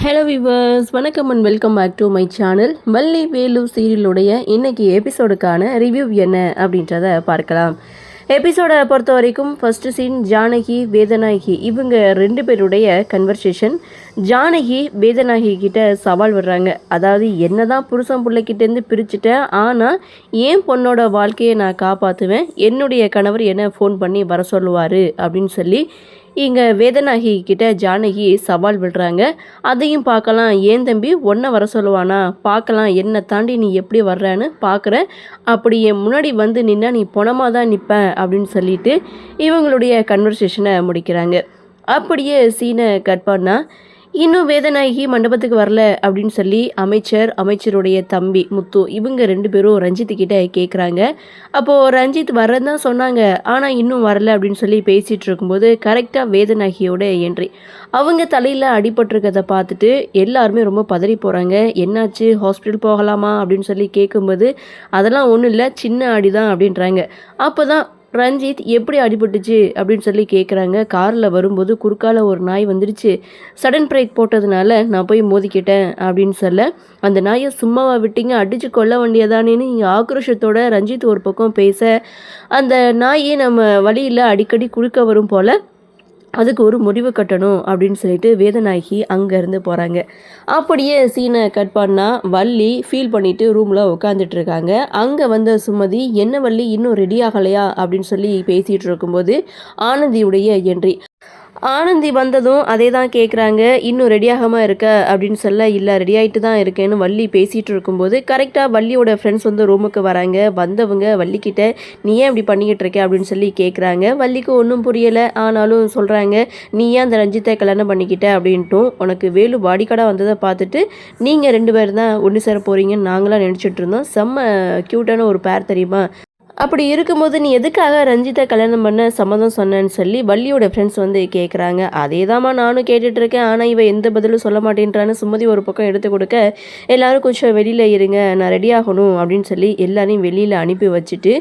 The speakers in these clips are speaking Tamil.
ஹலோ விவர்ஸ், வணக்கம் and welcome back to my channel. Valli Velu சீரியலுடைய இன்னைக்கு எபிசோடுக்கான ரிவ்யூ என்ன அப்படின்றத பார்க்கலாம். எபிசோடை பொறுத்த வரைக்கும் ஃபர்ஸ்ட் சீன் ஜானகி வேதநாயகி இவங்க ரெண்டு பேருடைய கன்வர்சேஷன். ஜானகி வேதநாயகி கிட்ட சவால் விடுறாங்க. அதாவது என்னதான் புருஷன் பிள்ளைக்கிட்டேருந்து பிரிச்சுட்டேன், ஆனால் ஏன் பொண்ணோட வாழ்க்கையை நான் காப்பாற்றுவேன், என்னுடைய கணவர் என்ன ஃபோன் பண்ணி வர சொல்லுவார் அப்படின்னு சொல்லி இங்கே வேதநாயகி கிட்ட ஜானகி சவால் விடுறாங்க. அதையும் பார்க்கலாம். ஏன் தம்பி ஒன்றை வர சொல்லுவானா, பார்க்கலாம் என்னை தாண்டி நீ எப்படி வர்றன்னு பார்க்குறேன், அப்படி என் முன்னாடி வந்து நின்னா நீ பொணமாக தான் நிற்பேன் அப்படின்னு சொல்லிட்டு இவங்களுடைய கன்வர்சேஷனை முடிக்கிறாங்க. அப்படியே சீனை கட் பண்ணால் இன்னும் வேதநாயகி மண்டபத்துக்கு வரல அப்படின்னு சொல்லி அமைச்சருடைய தம்பி முத்து இவங்க ரெண்டு பேரும் ரஞ்சித்துக்கிட்ட கேட்குறாங்க. அப்போது ரஞ்சித் வரதான் தான் சொன்னாங்க, ஆனால் இன்னும் வரல அப்படின்னு சொல்லி பேசிகிட்டு இருக்கும்போது கரெக்டாக வேதநாயகியோட என்ட்ரி. அவங்க தலையில் அடிபட்டிருக்கதை பார்த்துட்டு எல்லாருமே ரொம்ப பதறி போகிறாங்க. என்னாச்சு, ஹாஸ்பிட்டல் போகலாமா அப்படின்னு சொல்லி கேட்கும்போது அதெல்லாம் ஒன்றும் இல்லை, சின்ன அடி தான் அப்படின்றாங்க. அப்போ தான் ரஞ்சித் எப்படி அடிபட்டுச்சு அப்படின்னு சொல்லி கேட்குறாங்க. காரில் வரும்போது குறுக்கால ஒரு நாய் வந்துடுச்சு, சடன் பிரேக் போட்டதுனால நான் போய் மோதிக்கிட்டேன் அப்படின்னு சொல்ல, அந்த நாயை சும்மாவா விட்டீங்க, அடித்து கொல்ல வேண்டியதானேன்னு ஆக்ரோஷத்தோட ரஞ்சித் ஒரு பக்கம் பேச, அந்த நாயை நம்ம வழியில் அடிக்கடி குறுக்க வரும் போல், அதுக்கு ஒரு முடிவு கட்டணும் அப்படின்னு சொல்லிட்டு வேதநாயகி அங்கேருந்து போகிறாங்க. அப்படியே சீனை கட் பண்ணால் வள்ளி ஃபீல் பண்ணிவிட்டு ரூமில் உட்காந்துட்டு இருக்காங்க. அங்கே வந்த சுமதி என்ன வள்ளி இன்னும் ரெடி ஆகலையா அப்படின்னு சொல்லி பேசிகிட்டு இருக்கும்போது ஆனந்தியுடைய என்ட்ரி. ஆனந்தி வந்ததும் அதே தான் கேட்குறாங்க, இன்னும் ரெடியாகாமல் இருக்க அப்படின்னு சொல்ல, இல்லை ரெடி ஆகிட்டு தான் இருக்கேன்னு வள்ளி பேசிகிட்டு இருக்கும்போது கரெக்டாக வள்ளியோட ஃப்ரெண்ட்ஸ் வந்து ரூமுக்கு வராங்க. வந்தவங்க வள்ளிக்கிட்ட நீ ஏன் இப்படி பண்ணிக்கிட்டு இருக்க அப்படின்னு சொல்லி கேட்குறாங்க. வள்ளிக்கு ஒன்றும் புரியலை, ஆனாலும் சொல்கிறாங்க, நீ ஏன் அந்த ரஞ்சித்தை கல்யாணம் பண்ணிக்கிட்ட அப்படின்ட்டும், உனக்கு வேலு பாடிக்காடாக வந்ததை பார்த்துட்டு நீங்கள் ரெண்டு பேர் தான் ஒன்று சேர போகிறீங்கன்னு நாங்களாம் நினச்சிட்டு இருந்தோம், செம்ம க்யூட்டான ஒரு பேர் தெரியுமா, அப்படி இருக்கும்போது நீ எதுக்காக ரஞ்சித்தை கல்யாணம் பண்ண சம்மதம் சொன்னேன்னு சொல்லி வள்ளியோட ஃப்ரெண்ட்ஸ் வந்து கேட்குறாங்க. அதே தாம்மா நானும் கேட்டுட்ருக்கேன், ஆனால் இவன் எந்த பதிலும் சொல்ல மாட்டேன்றான்னு சுமதி ஒரு பக்கம் எடுத்து கொடுக்க, எல்லோரும் கொஞ்சம் வெளியில் இருங்க நான் ரெடி ஆகணும் அப்படின்னு சொல்லி எல்லாரையும் வெளியில் அனுப்பி வச்சுட்டு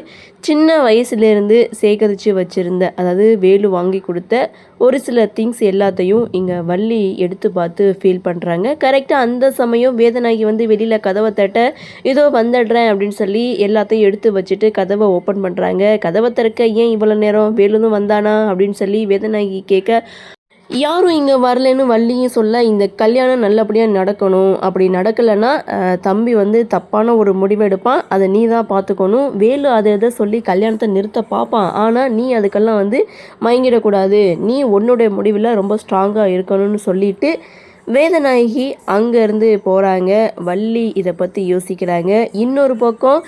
சின்ன வயசுலேருந்து சேகரித்து வச்சுருந்த, அதாவது வேலு வாங்கி கொடுத்த ஒரு சில திங்ஸ் எல்லாத்தையும் இங்கே வள்ளி எடுத்து பார்த்து ஃபீல் பண்ணுறாங்க. கரெக்டாக அந்த சமயம் வேதநாயகி வந்து வெளியில் கதவை தட்ட, இதோ வந்துடுறேன் அப்படின்னு சொல்லி எல்லாத்தையும் எடுத்து வச்சுட்டு கதவை ஓப்பன் பண்ணுறாங்க. கதவை திறக்க ஏன் இவ்வளோ நேரம், வேலுன்னு வந்தானா அப்படின்னு சொல்லி வேதநாயகி கேட்க, யாரும் இங்கே வரலன்னு வள்ளியும் சொல்ல, இந்த கல்யாணம் நல்லபடியாக நடக்கணும், அப்படி நடக்கலைன்னா தம்பி வந்து தப்பான ஒரு முடிவெடுப்பான், அதை நீ தான் பார்த்துக்கணும், வேலு அதை எதை சொல்லி கல்யாணத்தை நிறுத்த பார்ப்பான், ஆனால் நீ அதுக்கெல்லாம் வந்து மயங்கிடக்கூடாது, நீ உன்னுடைய முடிவில் ரொம்ப ஸ்ட்ராங்காக இருக்கணும்னு சொல்லிட்டு வேதநாயகி அங்கேருந்து போகிறாங்க. வள்ளி இதை பற்றி யோசிக்கிறாங்க. இன்னொரு பக்கம்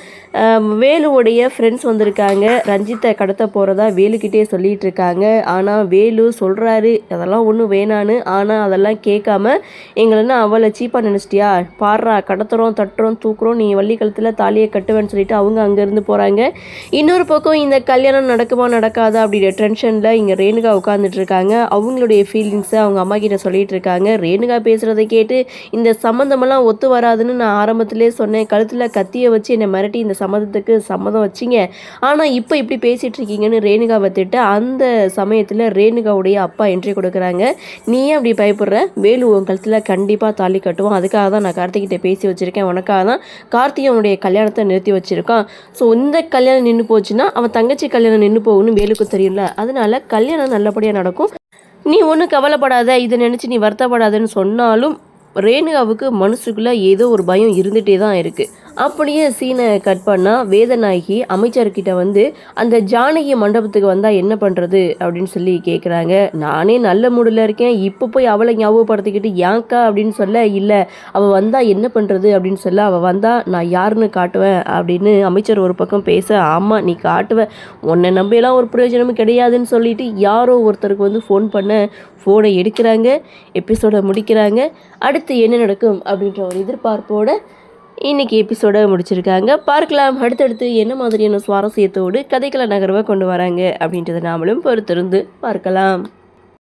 வேலுவுடைய ஃப்ரெண்ட்ஸ் வந்திருக்காங்க. ரஞ்சித்தை கடத்த போகிறதா வேலுக்கிட்டே சொல்லிகிட்டு இருக்காங்க. ஆனால் வேலு சொல்கிறாரு அதெல்லாம் ஒன்றும் வேணான்னு, ஆனால் அதெல்லாம் கேட்காம எங்களன்னா அவளை சீப்பாக நினச்சிட்டியா, பாடுறா கடத்துகிறோம் தட்டுறோம் தூக்குறோம், நீ வள்ளி கழுத்தில் தாலியை கட்டுவேன்னு சொல்லிட்டு அவங்க அங்கேருந்து போகிறாங்க. இன்னொரு பக்கம் இந்த கல்யாணம் நடக்குமா நடக்காதா அப்படிங்கிற டென்ஷனில் இங்கே ரேணுகா உட்காந்துட்டு இருக்காங்க. அவங்களுடைய ஃபீலிங்ஸை அவங்க அம்மா கிட்ட சொல்லிட்டு இருக்காங்க. ரேணுகா பேசுகிறத கேட்டு இந்த சம்மந்தமெல்லாம் ஒத்து வராதுன்னு நான் ஆரம்பத்திலே சொன்னேன், கழுத்தில் கத்தியை வச்சு என்னை மிரட்டி இந்த சம்மந்தத்துக்கு சம்மதம் வச்சிங்க, ஆனால் இப்போ இப்படி பேசிகிட்டு இருக்கீங்கன்னு ரேணுகாவை திட்டு, அந்த சமயத்தில் ரேணுகாவுடைய அப்பா என்ட்ரி கொடுக்குறாங்க. நீ ஏன் அப்படி பயப்படுற, வேலு உன் கழுத்தில் கண்டிப்பாக தாலி கட்டுவோம், அதுக்காக தான் நான் கார்த்திகிட்ட பேசி வச்சுருக்கேன், உனக்காக தான் கார்த்திகை அவனுடைய கல்யாணத்தை நிறுத்தி வச்சுருக்கான், ஸோ இந்த கல்யாணம் நின்று போச்சுன்னா அவன் தங்கச்சி கல்யாணம் நின்று போகணும்னு வேலுக்கு தெரியல, அதனால கல்யாணம் நல்லபடியாக நடக்கும், நீ ஒன்றும் கவலைப்படாத, இதை நினச்சி நீ வருத்தப்படாதன்னு சொன்னாலும் ரேணுகாவுக்கு மனசுக்குள்ளே ஏதோ ஒரு பயம் இருந்துகிட்டே தான் இருக்குது. அப்படியே சீனை கட் பண்ணால் வேதநாயகி அமைச்சர்கிட்ட வந்து அந்த ஜானகி மண்டபத்துக்கு வந்தால் என்ன பண்ணுறது அப்படின்னு சொல்லி கேட்குறாங்க. நானே நல்ல மூடில் இருக்கேன், இப்போ போய் அவளை ஞாபகப்படுத்திக்கிட்டு ஏன்க்கா அப்படின்னு சொல்ல, இல்லை அவள் வந்தால் என்ன பண்ணுறது அப்படின்னு சொல்ல, அவள் வந்தால் நான் யாருன்னு காட்டுவேன் அப்படின்னு அமைச்சர் ஒரு பக்கம் பேச, ஆமாம் நீ காட்டுவேன், உன்னை நம்பியெல்லாம் ஒரு பிரயோஜனமும் கிடையாதுன்னு சொல்லிட்டு யாரோ ஒருத்தருக்கு வந்து ஃபோன் பண்ண, ஃபோனை எடுக்கிறாங்க, எபிசோடை முடிக்கிறாங்க. அடுத்து என்ன நடக்கும் அப்படின்ற ஒரு எதிர்பார்ப்போடு இன்றைக்கி எபிசோடை முடிச்சிருக்காங்க. பார்க்கலாம் அடுத்தடுத்து என்ன மாதிரியான சுவாரஸ்யத்தோடு கதைக்கள நகர்வை கொண்டு வராங்க அப்படின்றத நாமளும் பொறுத்திருந்து பார்க்கலாம்.